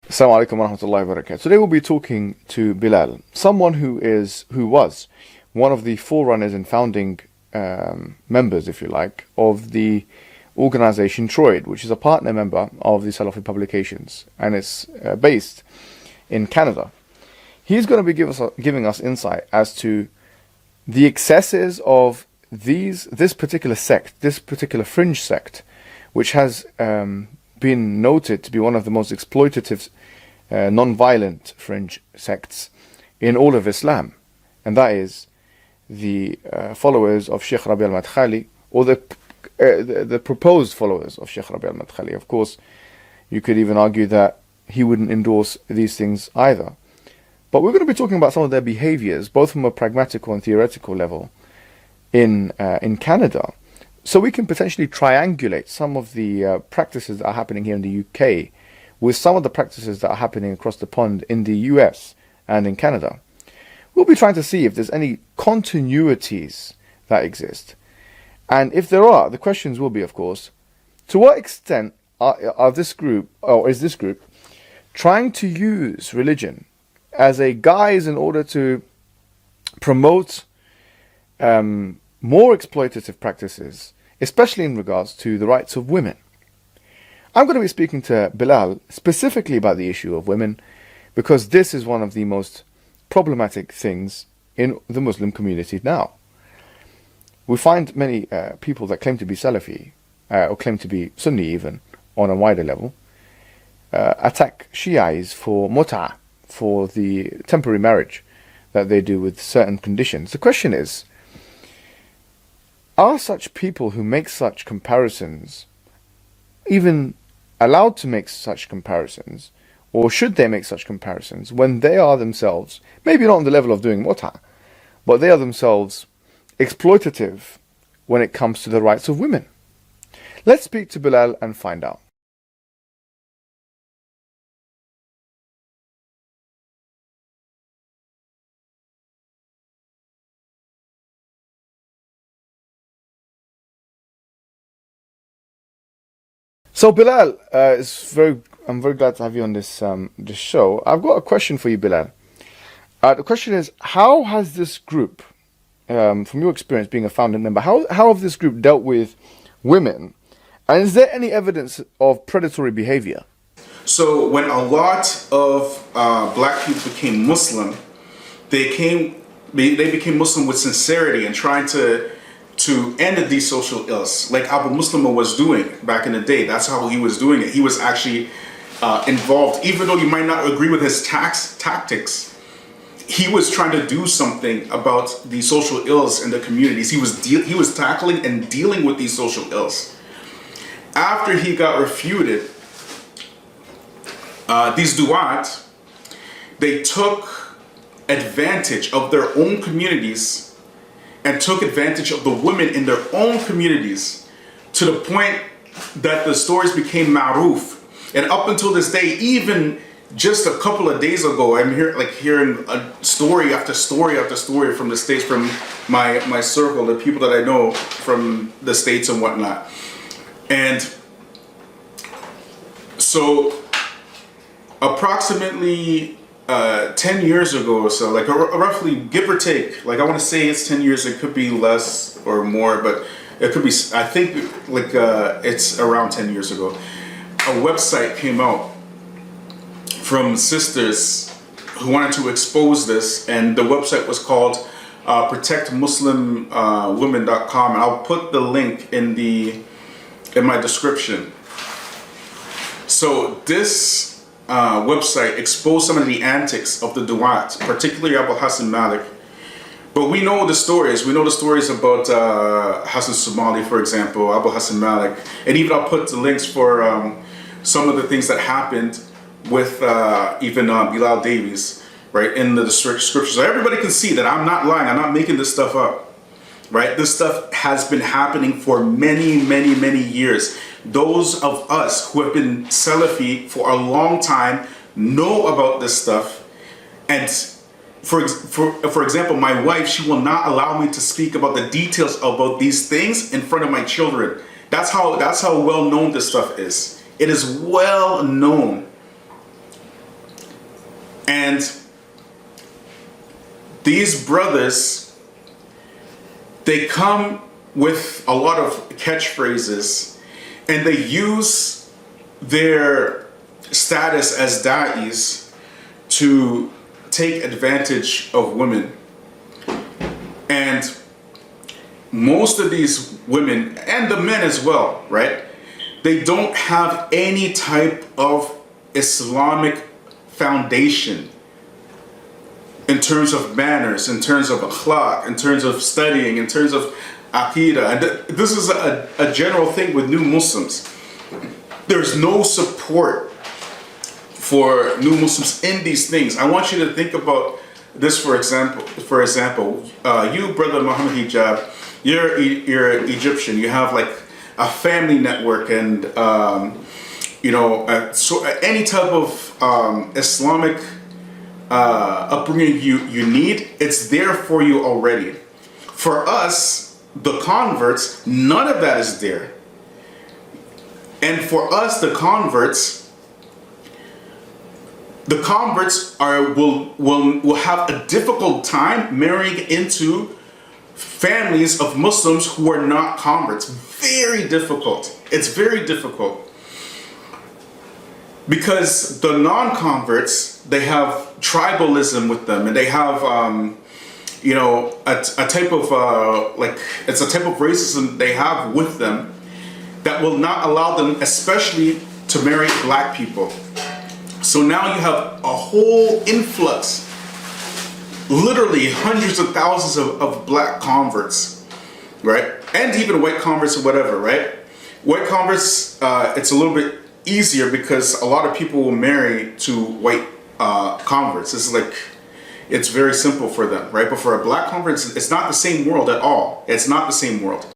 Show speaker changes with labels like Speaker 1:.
Speaker 1: Assalamu alaikum wa rahmatullahi wa barakatuh. Today we'll be talking to Bilal, someone who was one of the forerunners and founding members, if you like, of the organization Troid, which is a partner member of the Salafi publications, and it's based in Canada. He's going to be giving us insight as to the excesses of this particular sect, this particular fringe sect, which has been noted to be one of the most exploitative, non-violent fringe sects in all of Islam, and that is the followers of Sheikh Rabi al-Madkhali, or the proposed followers of Sheikh Rabi al-Madkhali. Of course, you could even argue that he wouldn't endorse these things either. But we're going to be talking about some of their behaviors, both from a pragmatical and theoretical level, in Canada, so we can potentially triangulate some of the practices that are happening here in the UK with some of the practices that are happening across the pond in the US and in Canada. We'll be trying to see if there's any continuities that exist. And if there are, the questions will be, of course, to what extent is this group trying to use religion as a guise in order to promote more exploitative practices, especially in regards to the rights of women. I'm going to be speaking to Bilal specifically about the issue of women, because this is one of the most problematic things in the Muslim community now. We find many people that claim to be Salafi, or claim to be Sunni even, on a wider level, attack Shi'is for mut'ah, for the temporary marriage that they do with certain conditions. The question is, are such people who make such comparisons even allowed to make such comparisons, or should they make such comparisons when they are themselves, maybe not on the level of doing mut'ah, but they are themselves exploitative when it comes to the rights of women? Let's speak to Bilal and find out. So Bilal, I'm very glad to have you on this show. I've got a question for you, Bilal. The question is, how has this group, from your experience being a founding member, how have this group dealt with women? And is there any evidence of predatory behavior?
Speaker 2: So when a lot of black people became Muslim, they became Muslim with sincerity and trying to end these social ills, like Abu Muslima was doing back in the day. That's how he was doing it. He was actually involved, even though you might not agree with his tactics. He was trying to do something about the social ills in the communities. He was tackling and dealing with these social ills. After he got refuted, these du'at, they took advantage of their own communities and took advantage of the women in their own communities to the point that the stories became ma'ruf. And up until this day, even just a couple of days ago, I'm hearing a story after story after story from the States, from my circle, the people that I know from the States and whatnot. And so approximately 10 years ago or so, like roughly, give or take, like I want to say it's 10 years, it could be less or more, but it could be, I think like it's around 10 years ago, a website came out from sisters who wanted to expose this, and the website was called protectmuslimwomen.com, and I'll put the link in my description. So this website exposed some of the antics of the du'at, particularly Abu Hassan Malik. But we know the stories. We know the stories about Hassan Somali, for example, Abu Hassan Malik. And even I'll put the links for some of the things that happened with even Bilal Davies, right, in the scriptures. So everybody can see that I'm not lying. I'm not making this stuff up, right? This stuff has been happening for many, many, many years. Those of us who have been Salafi for a long time know about this stuff. And for example, my wife, she will not allow me to speak about the details about these things in front of my children. That's how well known this stuff is. It is well known. And these brothers, they come with a lot of catchphrases, and they use their status as da'is to take advantage of women. And most of these women, and the men as well, right? They don't have any type of Islamic foundation in terms of manners, in terms of akhlaq, in terms of studying, in terms of aqidah. And this is a general thing with new Muslims. There's no support for new Muslims in these things. I want you to think about this, for example. You, brother Mohammed Hijab, you're Egyptian. You have like a family network, and so any type of Islamic upbringing you need, it's there for you already. For us, the converts, none of that is there. And for us, the converts will have a difficult time marrying into families of Muslims who are not converts. Very difficult. It's very difficult. Because the non-converts, they have tribalism with them, and they have a type of it's a type of racism they have with them that will not allow them, especially, to marry black people. So now you have a whole influx, literally hundreds of thousands of black converts, right? And even white converts or whatever, right? White converts, it's a little bit easier because a lot of people will marry to white converts. It's very simple for them, right? But for a black convert, it's not the same world at all. It's not the same world.